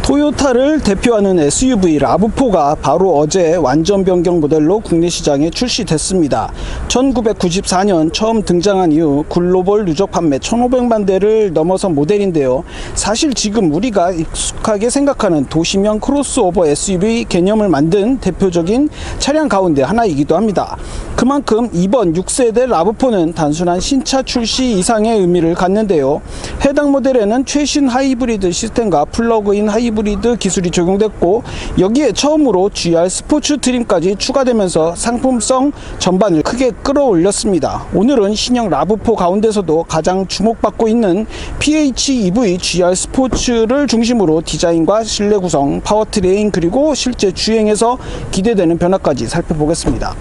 토요타를 대표하는 SUV 라브4가 바로 어제 완전 변경 모델로 국내 시장에 출시됐습니다. 1994년 처음 등장한 이후 글로벌 누적 판매 1,500만 대를 넘어선 모델인데요. 사실 지금 우리가 익숙하게 생각하는 도시명 크로스오버 SUV 개념을 만든 대표적인 차량 가운데 하나이기도 합니다. 그만큼 이번 6세대 라브4는 단순한 신차 출시 이상의 의미를 갖는데요. 해당 모델에는 최신 하이브리드 시스템과 플러그인 하이브리드 기술이 적용됐고, 여기에 처음으로 GR 스포츠 트림까지 추가되면서 상품성 전반을 크게 끌어올렸습니다. 오늘은 신형 라브4 가운데서도 가장 주목받고 있는 PHEV GR 스포츠를 중심으로 디자인과 실내 구성, 파워트레인, 그리고 실제 주행에서 기대되는 변화까지 살펴보겠습니다.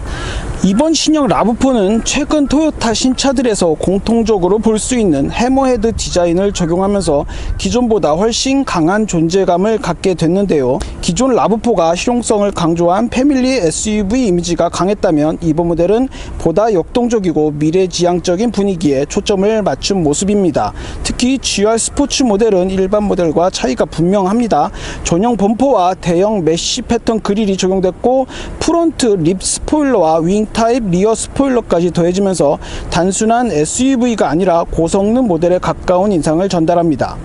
이번 신형 라브4는 최근 토요타 신차들에서 공통적으로 볼 수 있는 해머헤드 디자인을 적용하면서 기존보다 훨씬 강한 존재감을 갖게 됐는데요. 기존 라브4가 실용성을 강조한 패밀리 SUV 이미지가 강했다면 이번 모델은 보다 역동적이고 미래지향적인 분위기에 초점을 맞춘 모습입니다. 특히 GR 스포츠 모델은 일반 모델과 차이가 분명합니다. 전용 범퍼와 대형 메쉬 패턴 그릴이 적용됐고, 프론트 립 스포일러와 윙 타입 리어 스포일러까지 더해지면서 단순한 SUV가 아니라 고성능 모델에 가까운 인상을 전달합니다.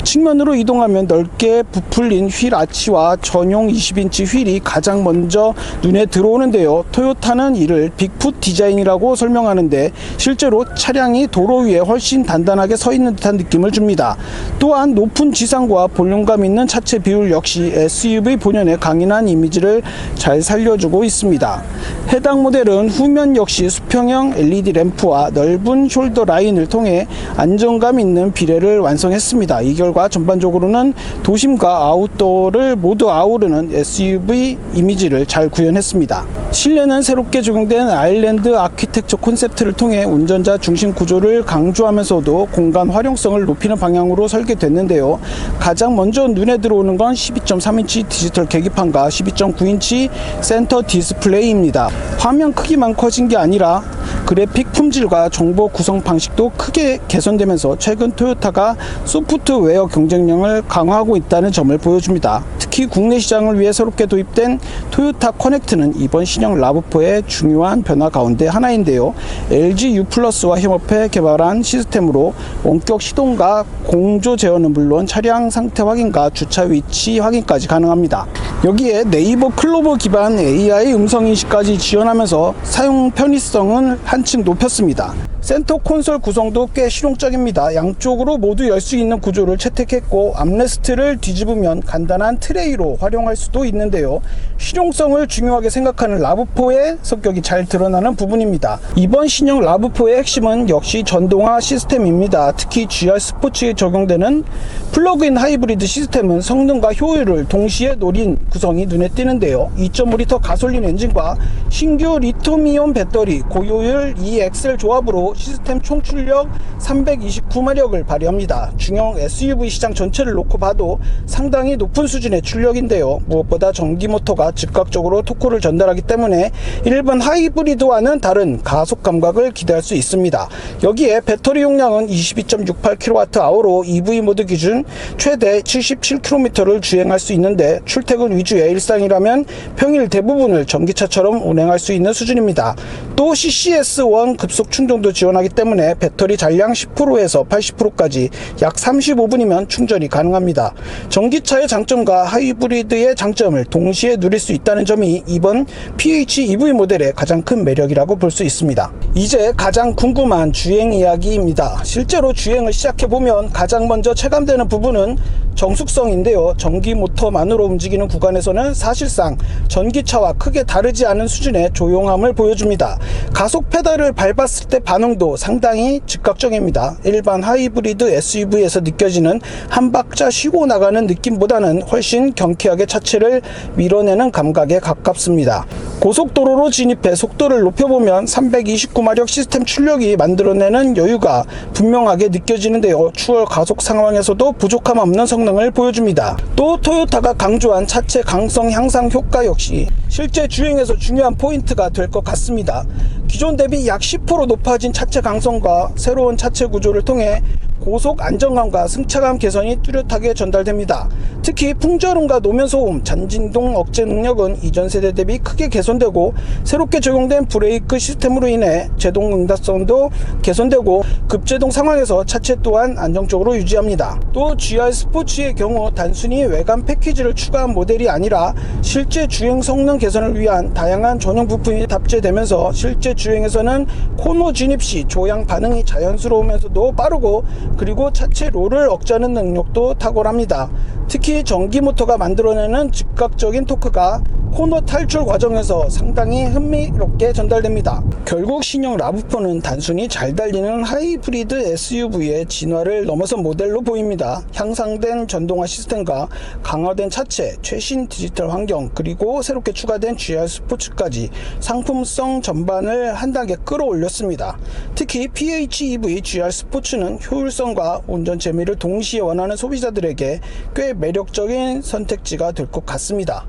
측면으로 이동하면 넓게 부풀린 휠 아치와 전용 20인치 휠이 가장 먼저 눈에 들어오는데요. 토요타는 이를 빅풋 디자인이라고 설명하는데, 실제로 차량이 도로 위에 훨씬 단단하게 서 있는 듯한 느낌을 줍니다. 또한 높은 지상과 볼륨감 있는 차체 비율 역시 SUV 본연의 강인한 이미지를 잘 살려주고 있습니다. 해당 모델은 후면 역시 수평형 LED 램프와 넓은 숄더 라인을 통해 안정감 있는 비례를 완성했습니다. 이 결과 전반적으로는 도심과 아웃도어를 모두 아우르는 SUV 이미지를 잘 구현했습니다. 실내는 새롭게 적용된 아일랜드 아키텍처 콘셉트를 통해 운전자 중심 구조를 강조하면서도 공간 활용성을 높이는 방향으로 설계됐는데요. 가장 먼저 눈에 들어오는 건 12.3인치 디지털 계기판과 12.9인치 센터 디스플레이입니다. 화면 크기만 커진 게 아니라 그래픽 품질과 정보 구성 방식도 크게 개선되면서 최근 토요타가 소프트웨어 경쟁력을 강화하고 있다는 점을 보여줍니다. 특히 국내 시장을 위해 새롭게 도입된 토요타 커넥트는 이번 신형 라브4의 중요한 변화 가운데 하나인데요. LG U+와 협업해 개발한 시스템으로 원격 시동과 공조 제어는 물론 차량 상태 확인과 주차 위치 확인까지 가능합니다. 여기에 네이버 클로버 기반 AI 음성인식까지 지원하면서 사용 편의성은 한층 높였습니다. 센터 콘솔 구성도 꽤 실용적입니다. 양쪽으로 모두 열 수 있는 구조를 채택했고, 암레스트를 뒤집으면 간단한 트레이로 활용할 수도 있는데요. 실용성을 중요하게 생각하는 라브4의 성격이 잘 드러나는 부분입니다. 이번 신형 라브4의 핵심은 역시 전동화 시스템입니다. 특히 GR 스포츠에 적용되는 플러그인 하이브리드 시스템은 성능과 효율을 동시에 노린 구성이 눈에 띄는데요. 2.5L 가솔린 엔진과 신규 리튬이온 배터리, 고효율 EXL 조합으로 시스템 총 출력 329마력을 발휘합니다. 중형 SUV 시장 전체를 놓고 봐도 상당히 높은 수준의 출력인데요. 무엇보다 전기 모터가 즉각적으로 토크를 전달하기 때문에 일반 하이브리드와는 다른 가속 감각을 기대할 수 있습니다. 여기에 배터리 용량은 22.68kWh로 EV 모드 기준 최대 77km를 주행할 수 있는데, 출퇴근 위주의 일상이라면 평일 대부분을 전기차처럼 운행할 수 있는 수준입니다. 또 CCS1 급속 충전도 지원하기 때문에 배터리 잔량 10%에서 80%까지 약 35분이면 충전이 가능합니다. 전기차의 장점과 하이브리드의 장점을 동시에 누릴 수 있다는 점이 이번 PHEV 모델의 가장 큰 매력이라고 볼 수 있습니다. 이제 가장 궁금한 주행 이야기입니다. 실제로 주행을 시작해보면 가장 먼저 체감되는 부분은 정숙성인데요. 전기 모터만으로 움직이는 구간에서는 사실상 전기차와 크게 다르지 않은 수준의 조용함을 보여줍니다. 가속 페달을 밟았을 때 반응도 상당히 즉각적입니다. 일반 하이브리드 SUV에서 느껴지는 한 박자 쉬고 나가는 느낌보다는 훨씬 경쾌하게 차체를 밀어내는 감각에 가깝습니다. 고속도로로 진입해 속도를 높여보면 329마력 시스템 출력이 만들어내는 여유가 분명하게 느껴지는데요. 추월 가속 상황에서도 부족함 없는 성능을 보여줍니다. 또 토요타가 강조한 차체 강성 향상 효과 역시 실제 주행에서 중요한 포인트가 될 것 같습니다. 기존 대비 약 10% 높아진 차체 강성과 새로운 차체 구조를 통해 고속 안정감과 승차감 개선이 뚜렷하게 전달됩니다. 특히 풍절음과 노면소음, 잔진동 억제 능력은 이전 세대 대비 크게 개선되고 새롭게 적용된 브레이크 시스템으로 인해 제동 응답성도 개선되고 급제동 상황에서 차체 또한 안정적으로 유지합니다. 또 GR 스포츠의 경우 단순히 외관 패키지를 추가한 모델이 아니라 실제 주행 성능 개선을 위한 다양한 전용 부품이 탑재되면서 실제 주행에서는 코너 진입 시 조향 반응이 자연스러우면서도 빠르고 그리고 차체 롤을 억제하는 능력도 탁월합니다. 특히 전기 모터가 만들어내는 즉각적인 토크가 코너 탈출 과정에서 상당히 흥미롭게 전달됩니다. 결국 신형 RAV4는 단순히 잘 달리는 하이브리드 SUV의 진화를 넘어선 모델로 보입니다. 향상된 전동화 시스템과 강화된 차체, 최신 디지털 환경, 그리고 새롭게 추가된 GR 스포츠까지 상품성 전반을 한 단계 끌어올렸습니다. 특히 PHEV GR 스포츠는 효율성과 운전 재미를 동시에 원하는 소비자들에게 꽤 매력적인 선택지가 될 것 같습니다.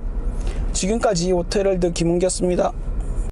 지금까지 오토헤럴드 김은기였습니다.